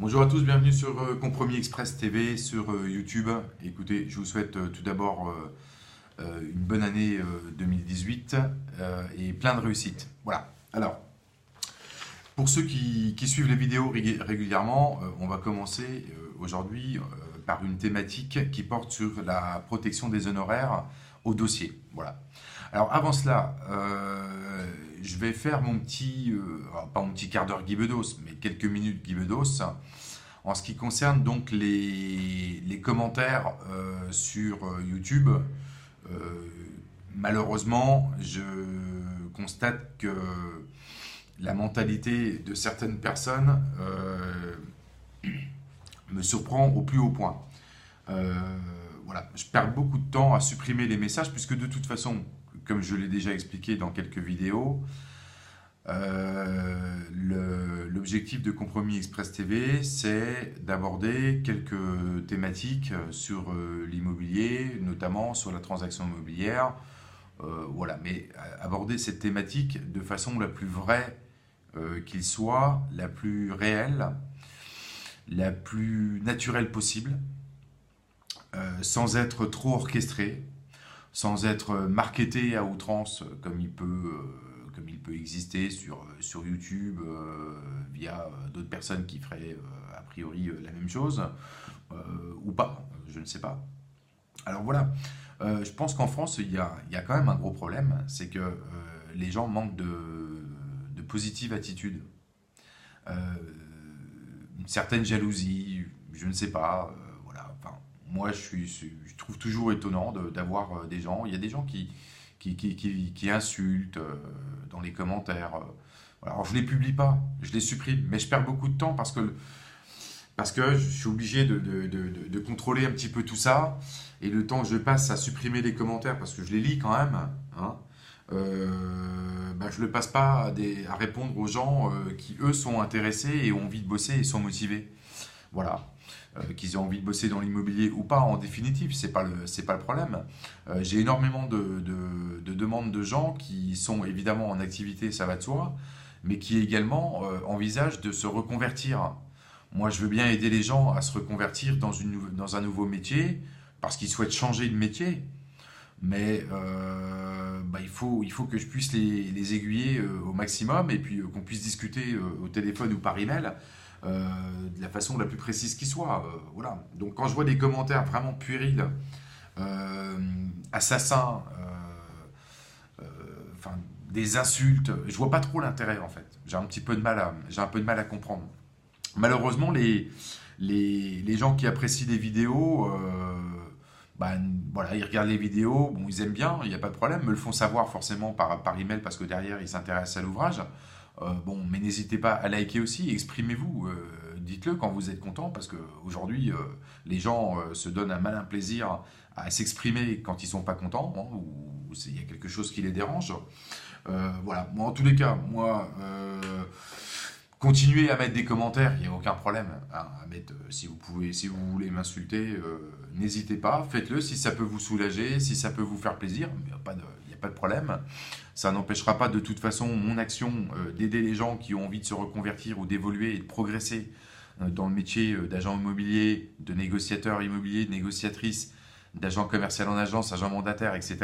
Bonjour à tous, bienvenue sur Compromis Express TV sur YouTube. Écoutez, je vous souhaite tout d'abord une bonne année 2018 et plein de réussite. Voilà. Alors, pour ceux qui suivent les vidéos régulièrement, on va commencer aujourd'hui par une thématique qui porte sur la protection des honoraires au dossier. Voilà. Alors avant cela, je vais faire mon petit, alors pas mon petit quart d'heure Guy Bedos, mais quelques minutes Guy Bedos, en ce qui concerne donc les commentaires sur YouTube. Euh, Malheureusement, je constate que la mentalité de certaines personnes me surprend au plus haut point. Euh, voilà, je perds beaucoup de temps à supprimer les messages puisque de toute façon, comme je l'ai déjà expliqué dans quelques vidéos, l'objectif de Compromis Express TV, c'est d'aborder quelques thématiques sur l'immobilier, notamment sur la transaction immobilière. Voilà, mais aborder cette thématique de façon la plus vraie qu'il soit, la plus réelle, la plus naturelle possible, sans être trop orchestré, sans être marketé à outrance comme il peut exister sur YouTube via d'autres personnes qui feraient a priori la même chose, ou pas, je ne sais pas. Alors voilà, je pense qu'en France, il y a quand même un gros problème, c'est que les gens manquent de positive attitude. Euh, une certaine jalousie, je ne sais pas, voilà. Enfin, moi, je trouve toujours étonnant d'avoir des gens. Il y a des gens qui insultent dans les commentaires. Voilà. Alors, je les publie pas, je les supprime, mais je perds beaucoup de temps parce que je suis obligé de contrôler un petit peu tout ça. Et le temps que je passe à supprimer les commentaires, parce que je les lis quand même, hein, bah, je ne le passe pas à répondre aux gens qui, eux, sont intéressés et ont envie de bosser et sont motivés. Voilà. Qu'ils aient envie de bosser dans l'immobilier ou pas, en définitive, c'est pas le problème. J'ai énormément de demandes de gens qui sont évidemment en activité, ça va de soi, mais qui également envisagent de se reconvertir. Moi, je veux bien aider les gens à se reconvertir dans un nouveau métier parce qu'ils souhaitent changer de métier. Mais bah, il faut que je puisse les aiguiller au maximum et puis qu'on puisse discuter au téléphone ou par email de la façon la plus précise qui soit. Voilà. Donc quand je vois des commentaires vraiment puérils, assassins, euh, enfin, des insultes, je vois pas trop l'intérêt en fait. J'ai un peu de mal à comprendre. Malheureusement, les gens qui apprécient les vidéos, ben, voilà, ils regardent les vidéos, bon, ils aiment bien, il n'y a pas de problème, me le font savoir forcément par email parce que derrière ils s'intéressent à l'ouvrage. Bon, mais n'hésitez pas à liker aussi, exprimez-vous, dites-le quand vous êtes content parce qu'aujourd'hui les gens se donnent un malin plaisir à s'exprimer quand ils sont pas contents hein, ou il y a quelque chose qui les dérange. Voilà, moi en tous les cas, continuez à mettre des commentaires, il n'y a aucun problème hein, à mettre. Si vous pouvez, si vous voulez m'insulter, n'hésitez pas, faites-le si ça peut vous soulager, si ça peut vous faire plaisir, il n'y a il y a pas de problème. Ça n'empêchera pas de toute façon mon action d'aider les gens qui ont envie de se reconvertir ou d'évoluer et de progresser dans le métier d'agent immobilier, de négociateur immobilier, de négociatrice, d'agent commercial en agence, agent mandataire, etc.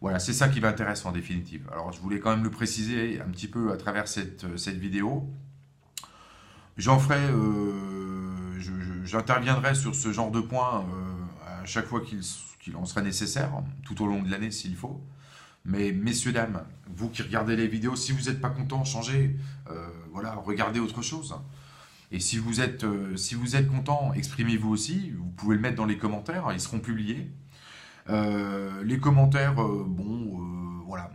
Voilà, c'est ça qui m'intéresse en définitive. Alors, je voulais quand même le préciser un petit peu à travers cette vidéo. J'en ferai, j'interviendrai sur ce genre de points à chaque fois qu'il en sera nécessaire, tout au long de l'année s'il faut. Mais messieurs, dames, vous qui regardez les vidéos, si vous n'êtes pas content, changez. Voilà, regardez autre chose. Et si vous êtes content, exprimez-vous aussi. Vous pouvez le mettre dans les commentaires, ils seront publiés. Les commentaires, bon, voilà.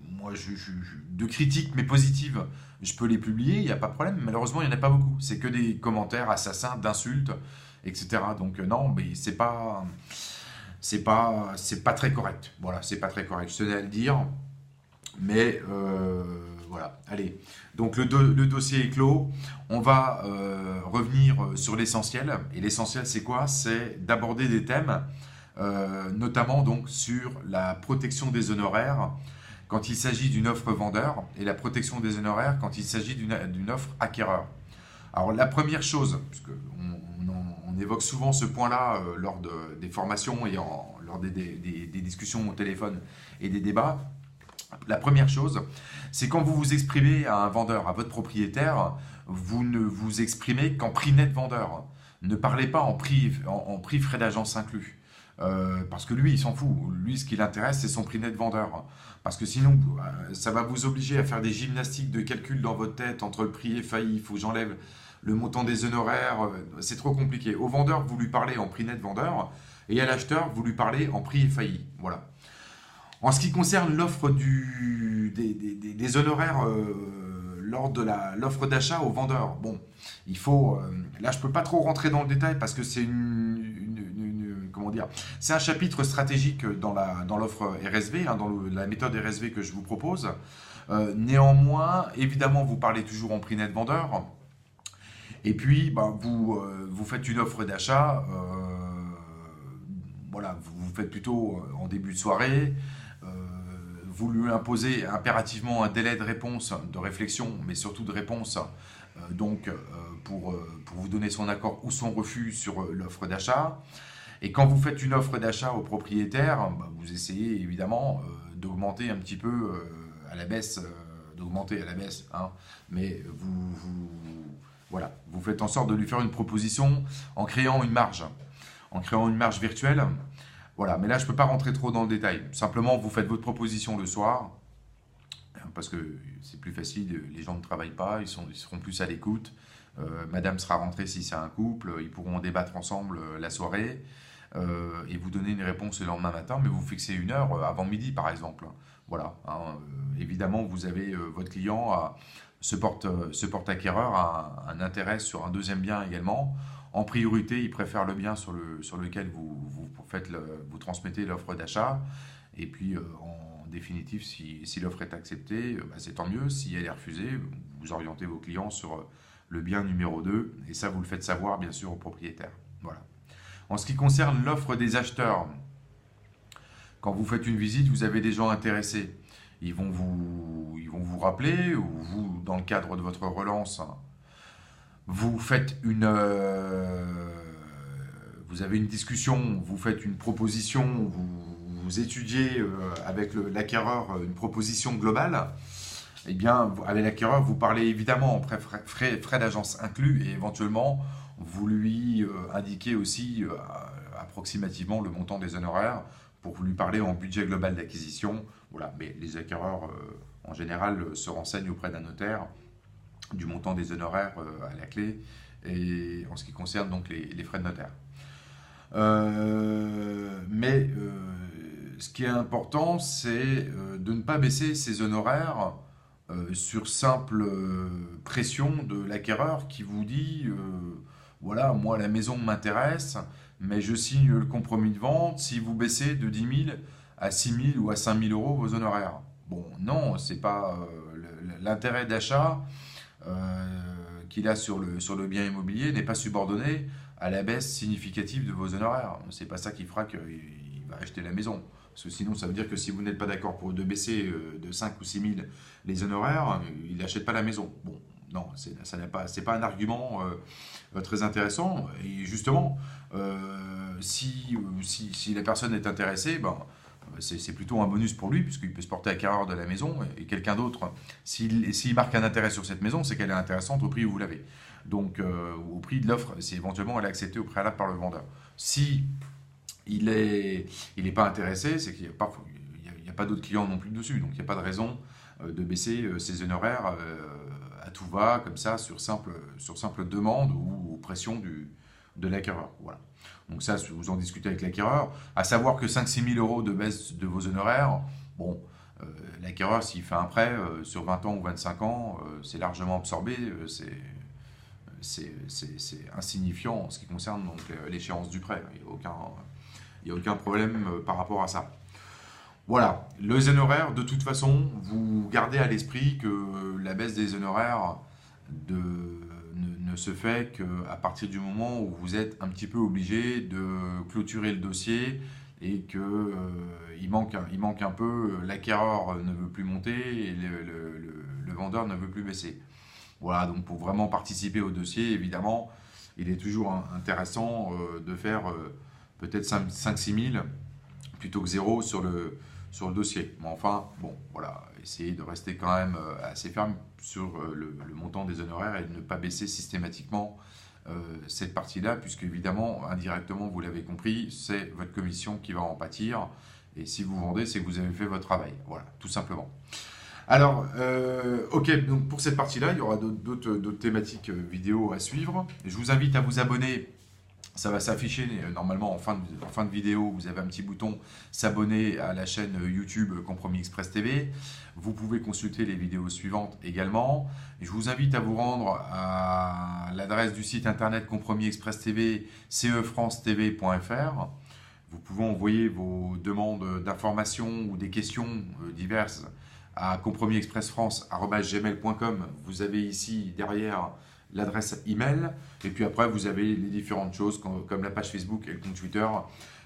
Moi, de critiques, mais positives, je peux les publier, il n'y a pas de problème. Malheureusement, il n'y en a pas beaucoup. C'est que des commentaires assassins, d'insultes, etc. Donc, non, mais c'est pas très correct. Voilà, c'est pas très correct. Je tenais à le dire. Mais voilà, allez. Donc, le dossier est clos. On va revenir sur l'essentiel. Et l'essentiel, c'est quoi? C'est d'aborder des thèmes notamment donc sur la protection des honoraires quand il s'agit d'une offre vendeur et la protection des honoraires quand il s'agit d'une offre acquéreur. Alors la première chose, parce qu'on on évoque souvent ce point-là des formations et lors des discussions au téléphone et des débats, la première chose, c'est quand vous vous exprimez à un vendeur, à votre propriétaire, vous ne vous exprimez qu'en prix net vendeur. Ne parlez pas en prix frais d'agence inclus. Parce que lui, il s'en fout. Lui, ce qui l'intéresse, c'est son prix net vendeur. Parce que sinon, ça va vous obliger à faire des gymnastiques de calcul dans votre tête entre le prix FAI, il faut que j'enlève le montant des honoraires. C'est trop compliqué. Au vendeur, vous lui parlez en prix net vendeur. Et à l'acheteur, vous lui parlez en prix FAI. Voilà. En ce qui concerne l'offre des honoraires lors de l'offre d'achat au vendeur, bon, il faut. Là, je ne peux pas trop rentrer dans le détail parce que c'est comment dire, c'est un chapitre stratégique dans l'offre RSV, hein, dans la méthode RSV que je vous propose. Néanmoins, évidemment, vous parlez toujours en prix net vendeur. Et puis, bah, vous faites une offre d'achat. Voilà, vous faites plutôt en début de soirée. Euh, vous lui imposez impérativement un délai de réponse, de réflexion, mais surtout de réponse, pour vous donner son accord ou son refus sur l'offre d'achat. Et quand vous faites une offre d'achat au propriétaire, bah, vous essayez évidemment d'augmenter un petit peu à la baisse, d'augmenter à la baisse, hein, mais voilà, vous faites en sorte de lui faire une proposition en créant une marge virtuelle. Voilà, mais là, je ne peux pas rentrer trop dans le détail. Simplement, vous faites votre proposition le soir, parce que c'est plus facile, les gens ne travaillent pas, ils seront plus à l'écoute. Madame sera rentrée si c'est un couple, ils pourront en débattre ensemble la soirée, et vous donner une réponse le lendemain matin, mais vous fixez une heure avant midi, par exemple. Voilà, hein, évidemment, vous avez votre client, ce porte-acquéreur a un intérêt sur un deuxième bien également. En priorité, il préfère le bien sur lequel vous transmettez l'offre d'achat. Et puis, en définitive, si l'offre est acceptée, bah, c'est tant mieux. Si elle est refusée, vous orientez vos clients sur le bien numéro 2. Et ça, vous le faites savoir, bien sûr, au propriétaire. Voilà. En ce qui concerne l'offre des acheteurs, quand vous faites une visite, vous avez des gens intéressés. Ils vont vous rappeler, ou vous, dans le cadre de votre relance, vous faites vous avez une discussion, vous faites une proposition, vous étudiez avec l'acquéreur une proposition globale. Eh bien, avec l'acquéreur, vous parlez évidemment en frais d'agence inclus et éventuellement, vous lui indiquez aussi approximativement le montant des honoraires pour lui parler en budget global d'acquisition. Voilà, mais les acquéreurs, en général, se renseignent auprès d'un notaire du montant des honoraires à la clé et en ce qui concerne donc les frais de notaire. Mais ce qui est important, c'est de ne pas baisser ces honoraires sur simple pression de l'acquéreur qui vous dit voilà, moi la maison m'intéresse, mais je signe le compromis de vente si vous baissez de 10 000 à 6 000 ou à 5 000 euros vos honoraires. Bon, non, c'est pas l'intérêt d'achat qu'il a sur le bien immobilier n'est pas subordonné à la baisse significative de vos honoraires. C'est pas ça qui fera qu'il va acheter la maison. Parce que sinon, ça veut dire que si vous n'êtes pas d'accord pour de baisser de 5 ou 6 000 les honoraires, il n'achète pas la maison. Bon, non, c'est pas un argument très intéressant. Et justement, si la personne est intéressée, ben, c'est plutôt un bonus pour lui, puisqu'il peut se porter acquéreur de la maison, et quelqu'un d'autre, s'il marque un intérêt sur cette maison, c'est qu'elle est intéressante au prix où vous l'avez. Donc, au prix de l'offre, si éventuellement elle est acceptée au préalable par le vendeur. Si il est pas intéressé, c'est qu'il n'y a pas d'autres clients non plus dessus, donc il n'y a pas de raison de baisser ses honoraires à tout va, comme ça, sur simple demande ou pression de l'acquéreur. Voilà. Donc ça, vous en discutez avec l'acquéreur. À savoir que 5-6 000 euros de baisse de vos honoraires, bon, l'acquéreur, s'il fait un prêt sur 20 ans ou 25 ans, c'est largement absorbé. C'est insignifiant en ce qui concerne donc l'échéance du prêt. Il n'y a aucun problème par rapport à ça. Voilà, les honoraires, de toute façon, vous gardez à l'esprit que la baisse des honoraires ne se fait qu'à partir du moment où vous êtes un petit peu obligé de clôturer le dossier et que il manque un peu, l'acquéreur ne veut plus monter et le vendeur ne veut plus baisser. Voilà, donc pour vraiment participer au dossier, évidemment, il est toujours intéressant de faire peut-être 5-6 000 plutôt que zéro sur le dossier. Mais enfin, bon, voilà, essayez de rester quand même assez ferme sur le montant des honoraires et de ne pas baisser systématiquement cette partie-là, puisque évidemment, indirectement, vous l'avez compris, c'est votre commission qui va en pâtir. Et si vous vendez, c'est que vous avez fait votre travail. Voilà, tout simplement. Alors, ok, donc pour cette partie-là, il y aura d'autres thématiques vidéo à suivre. Je vous invite à vous abonner. Ça va s'afficher normalement en fin de vidéo. Vous avez un petit bouton s'abonner à la chaîne YouTube Compromis Express TV. Vous pouvez consulter les vidéos suivantes également. Je vous invite à vous rendre à l'adresse du site internet Compromis Express TV, cefrancetv.fr. Vous pouvez envoyer vos demandes d'informations ou des questions diverses à compromisexpressfrance@gmail.com. Vous avez ici derrière l'adresse email. Et puis après, vous avez les différentes choses comme la page Facebook et le compte Twitter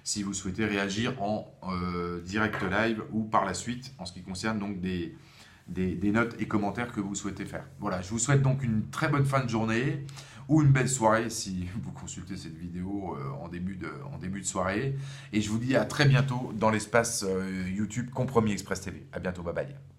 si vous souhaitez réagir en direct live ou par la suite en ce qui concerne donc des notes et commentaires que vous souhaitez faire. Voilà, je vous souhaite donc une très bonne fin de journée ou une belle soirée si vous consultez cette vidéo en début de soirée. Et je vous dis à très bientôt dans l'espace YouTube Compromis Express TV. À bientôt, bye bye.